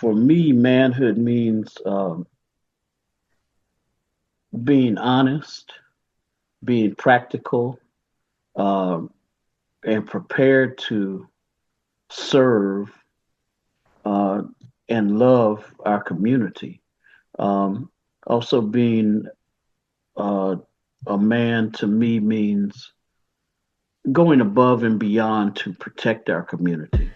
For me, manhood means being honest, being practical, um, and prepared to serve uh, and love our community. Um, Also, being uh, a man to me means going above and beyond to protect our community.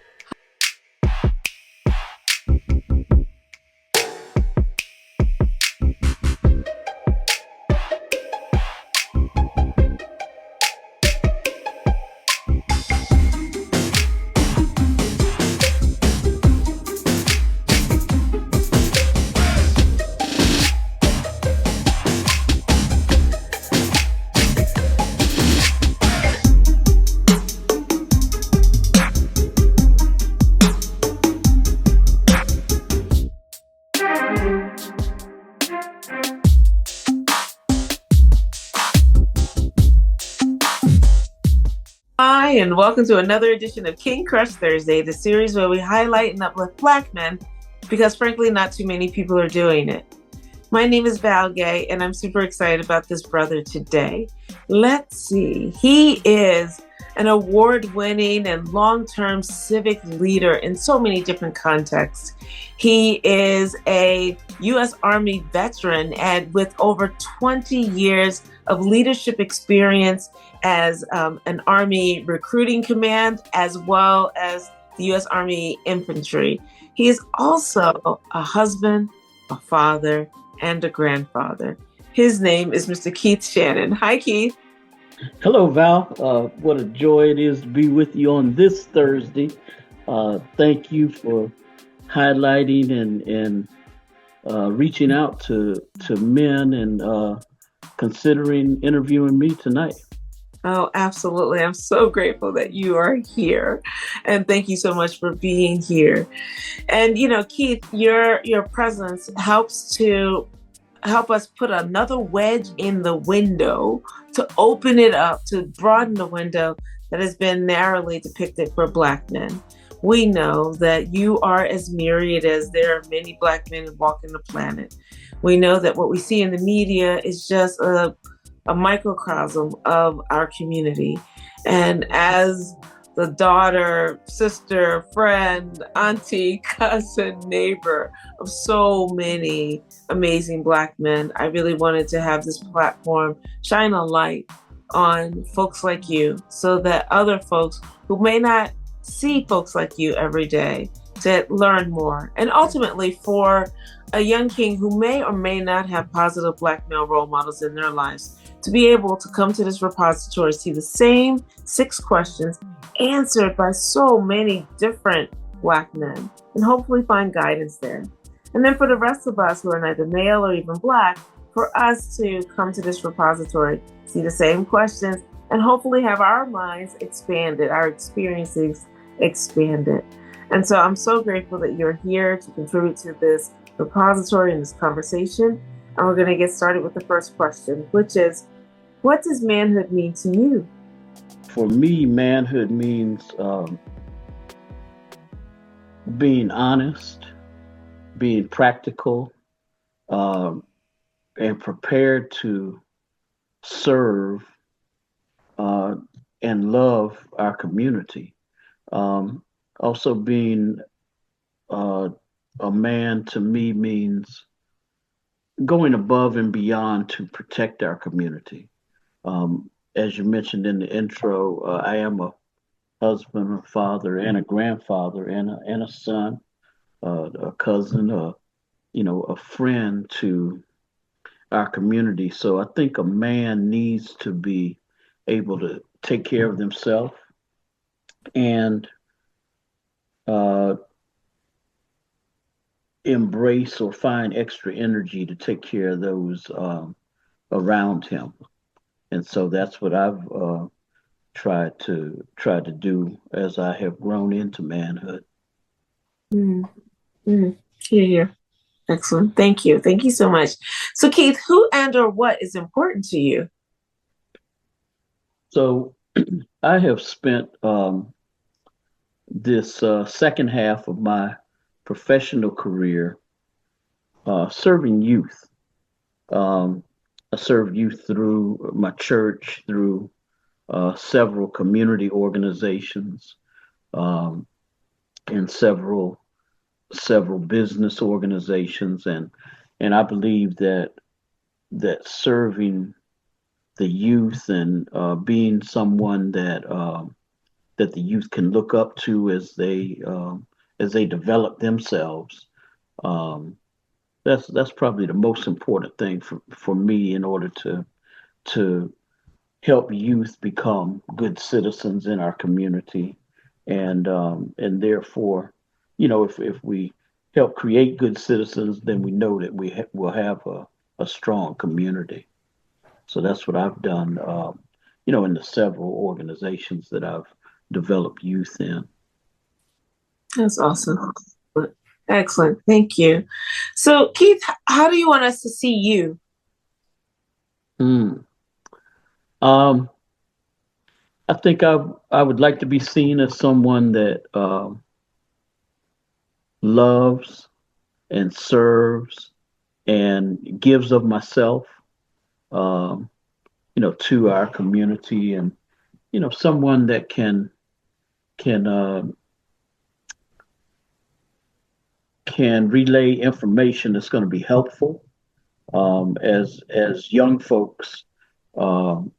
Hi, and welcome to another edition of King Crush Thursday, the series where we highlight and uplift Black men because, frankly, not too many people are doing it. My name is Val Gay, and I'm super excited about this brother today. Let's see. He is an award-winning and long-term civic leader in so many different contexts. He is a U.S. Army veteran and with over 20 years of leadership experience as an Army recruiting command, as well as the U.S. Army Infantry. He is also a husband, a father, and a grandfather. His name is Mr. Keith Shannon. Hi, Keith. Hello, Val. What a joy it is to be with you on this Thursday. Thank you for highlighting and reaching out to men and considering interviewing me tonight. Oh, absolutely. I'm so grateful that you are here. And thank you so much for being here. And, Keith, your presence help us put another wedge in the window to open it up, to broaden the window that has been narrowly depicted for Black men. We know that you are as myriad as there are many Black men walking the planet. We know that what we see in the media is just a microcosm of our community. And as the daughter, sister, friend, auntie, cousin, neighbor of so many amazing Black men, I really wanted to have this platform shine a light on folks like you so that other folks who may not see folks like you every day to learn more. And ultimately for a young king who may or may not have positive Black male role models in their lives, to be able to come to this repository, see the same 6 questions answered by so many different Black men, and hopefully find guidance there. And then for the rest of us who are neither male or even Black, for us to come to this repository, see the same questions, and hopefully have our minds expanded, our experiences expanded. And so I'm so grateful that you're here to contribute to this repository and this conversation. And we're going to get started with the first question, which is, what does manhood mean to you? For me, manhood means being honest, being practical, um, and prepared to serve and love our community. Also, being a man to me means going above and beyond to protect our community. As you mentioned in the intro, I am a husband, a father, and a grandfather, and a son, a cousin, a friend to our community. So I think a man needs to be able to take care of themselves and uh, embrace or find extra energy to take care of those around him. And so that's what I've tried to do as I have grown into manhood. Mm, Here. Excellent. Thank you. Thank you so much. So, Keith, who and or what is important to you? So I have spent this second half of my professional career, serving youth. Um, I serve youth through my church, through several community organizations, um, and several business organizations, and I believe that serving the youth and being someone that the youth can look up to as they develop themselves. Um, that's probably the most important thing for me in order to help youth become good citizens in our community, and therefore, if we help create good citizens, then we know that will have a strong community. So that's what I've done, in the several organizations that I've developed youth in. That's awesome. Excellent. Thank you. So, Keith, how do you want us to see you? Hmm. Um, I think I would like to be seen as someone that loves and serves and gives of myself, um, to our community, and someone that can can relay information that's going to be helpful, as young folks, um,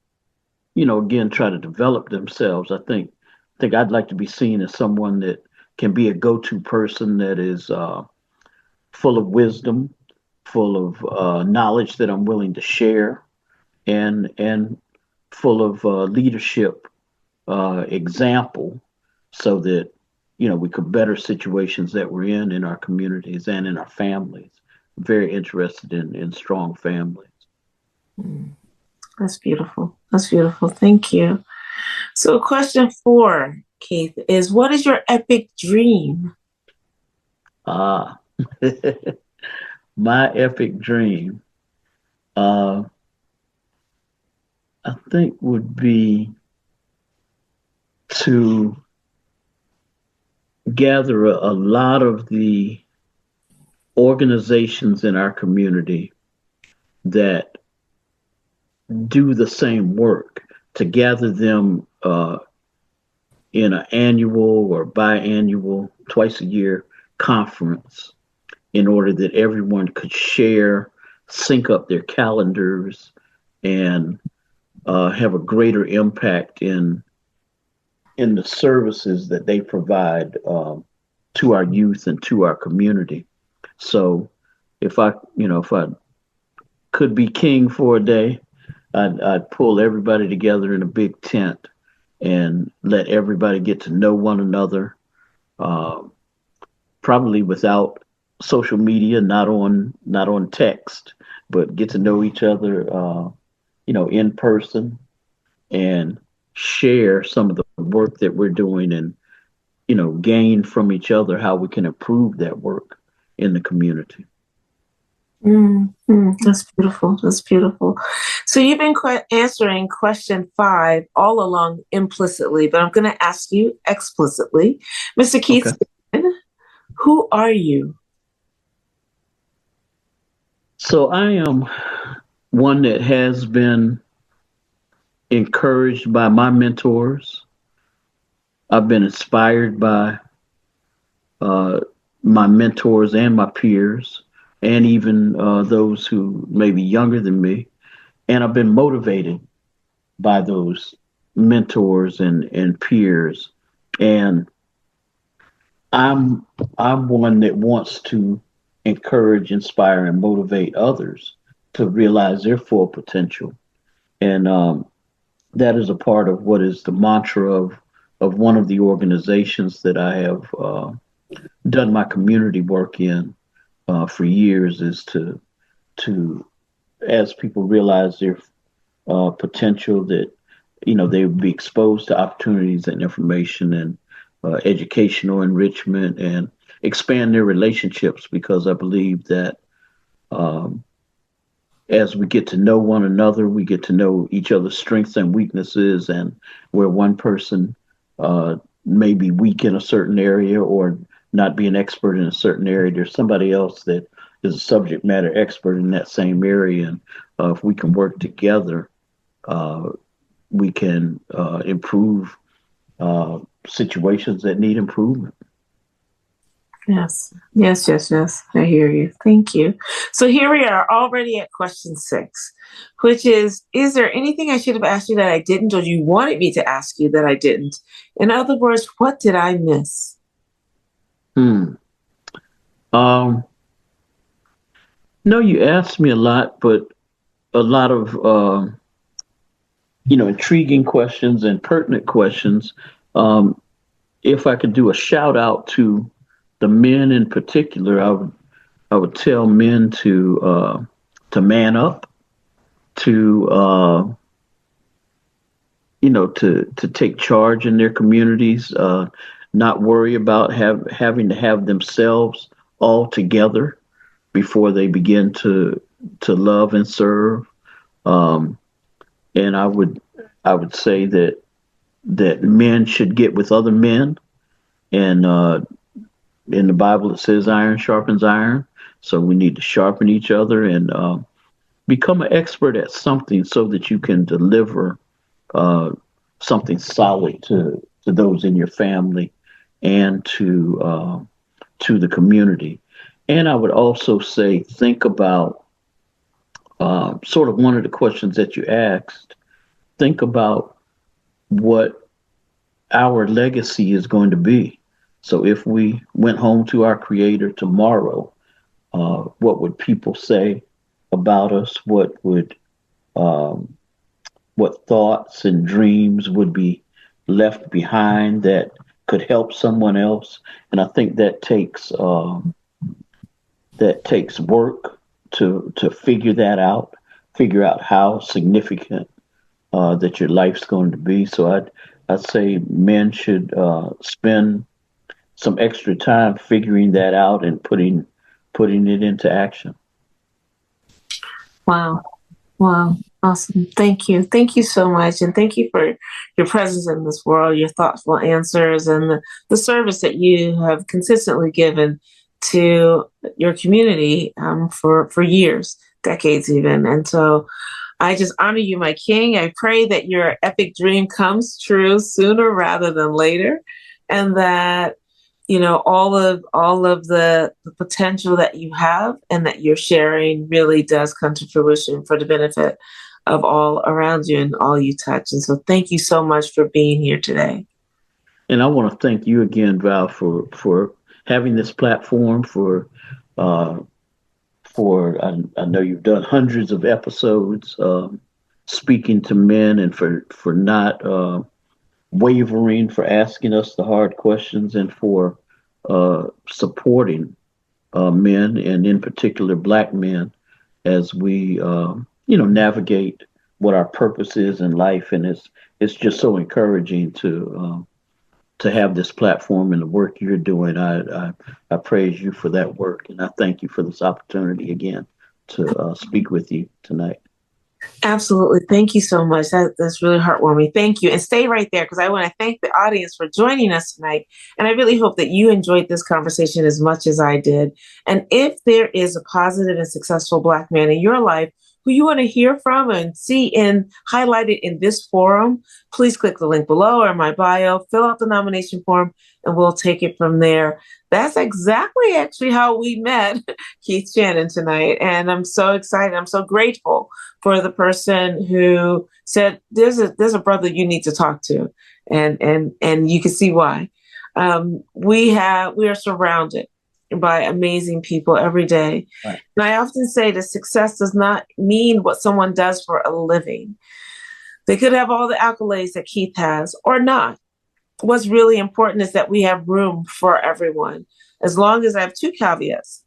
again try to develop themselves. I think I'd like to be seen as someone that can be a go-to person that is full of wisdom, full of knowledge that I'm willing to share, and full of leadership example, so that we could better situations that we're in our communities and in our families. I'm very interested in strong families. Mm, that's beautiful. That's beautiful. Thank you. So, question 4, Keith, is what is your epic dream? Ah, my epic dream, uh, I think, would be to gather a lot of the organizations in our community that do the same work, to gather them in an annual or biannual, twice a year conference, in order that everyone could share, sync up their calendars, and have a greater impact in the services that they provide, to our youth and to our community. So if I could be king for a day, I'd pull everybody together in a big tent and let everybody get to know one another, um, probably without social media, not on text, but get to know each other, in person, and share some of the work that we're doing, and gain from each other how we can improve that work in the community. That's beautiful. That's beautiful. So you've been answering question 5 all along implicitly, but I'm going to ask you explicitly. Mr. Keith, Okay. who are you? So I am one that has been encouraged by my mentors. I've been inspired by uh, my mentors and my peers, and even those who may be younger than me. And I've been motivated by those mentors and peers. And I'm I'm one that wants to encourage, inspire, and motivate others to realize their full potential. And that is a part of what is the mantra of one of the organizations that I have done my community work in for years, is to as people realize their potential, that they would be exposed to opportunities and information, and educational enrichment, and expand their relationships, because I believe that um, as we get to know one another, we get to know each other's strengths and weaknesses, and where one person uh, may be weak in a certain area, or not be an expert in a certain area. There's somebody else that is a subject matter expert in that same area, and if we can work together, uh, we can improve situations that need improvement. Yes, yes, yes, yes. I hear you. Thank you. So here we are already at question 6, which is there anything I should have asked you that I didn't, or you wanted me to ask you that I didn't? In other words, what did I miss? Hmm. Um, no, you asked me a lot, but a lot of intriguing questions and pertinent questions. Um, if I could do a shout out to the men in particular, I would tell men to man up, to to take charge in their communities, not worry about having to have themselves all together before they begin to love and serve. Um, and I would say that men should get with other men, and in the Bible it says iron sharpens iron, so we need to sharpen each other and become an expert at something so that you can deliver uh, something solid to those in your family and to the community. And I would also say, think about sort of one of the questions that you asked. Think about what our legacy is going to be. So if we went home to our Creator tomorrow, what would people say about us? Um, what thoughts and dreams would be left behind that could help someone else? And I think that takes work to figure out how significant that your life's going to be. So I'd say men should spend some extra time figuring that out and putting it into action. Wow. Wow. Awesome. Thank you. Thank you so much. And thank you for your presence in this world, your thoughtful answers, and the service that you have consistently given to your community for years, decades even. And so I just honor you, my king. I pray that your epic dream comes true sooner rather than later, and that all of the potential that you have and that you're sharing really does come to fruition for the benefit of all around you and all you touch. And so thank you so much for being here today. And I want to thank you again, Val, for having this platform, uh, for I know you've done hundreds of episodes speaking to men, and for not wavering, for asking us the hard questions, and for supporting men, and in particular Black men, as we navigate what our purpose is in life. And it's just so encouraging to have this platform and the work you're doing. I praise you for that work, and I thank you for this opportunity again to speak with you tonight. Absolutely. Thank you so much. That's really heartwarming. Thank you. And stay right there because I want to thank the audience for joining us tonight. And I really hope that you enjoyed this conversation as much as I did. And if there is a positive and successful Black man in your life who you want to hear from and see highlighted in this forum, please click the link below or my bio, fill out the nomination form, and we'll take it from there. That's exactly actually how we met Keith Shannon tonight. And I'm so excited. I'm so grateful for the person who said, there's a brother you need to talk to. And you can see why. We are surrounded by amazing people every day. Right. And I often say that success does not mean what someone does for a living. They could have all the accolades that Keith has or not. What's really important is that we have room for everyone. As long as I have 2 caveats,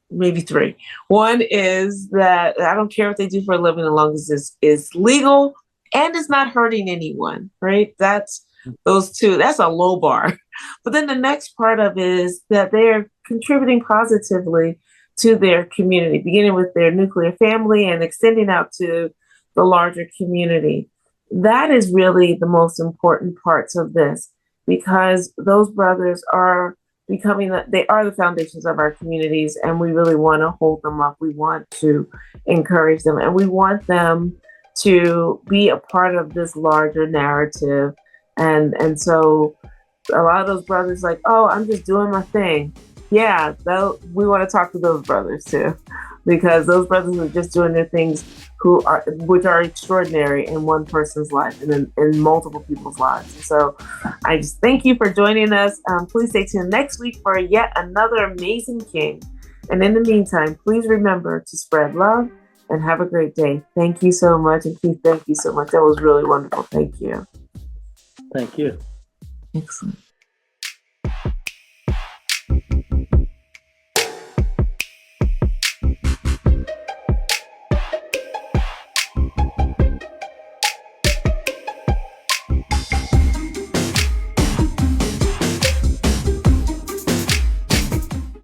maybe 3. One is that I don't care what they do for a living as long as this is legal and it's not hurting anyone, right? That's those 2. That's a low bar. But then the next part of it is that they're contributing positively to their community, beginning with their nuclear family and extending out to the larger community. That is really the most important parts of this, because those brothers are they are the foundations of our communities, and we really want to hold them up. We want to encourage them, and we want them to be a part of this larger narrative. And so a lot of those brothers like, oh, I'm just doing my thing. Yeah, we want to talk to those brothers too, because those brothers are just doing their things which are extraordinary in one person's life and in multiple people's lives. So I just thank you for joining us. Please stay tuned next week for yet another amazing king. And in the meantime, please remember to spread love and have a great day. Thank you so much. And Keith, thank you so much. That was really wonderful. Thank you. Thank you. Excellent.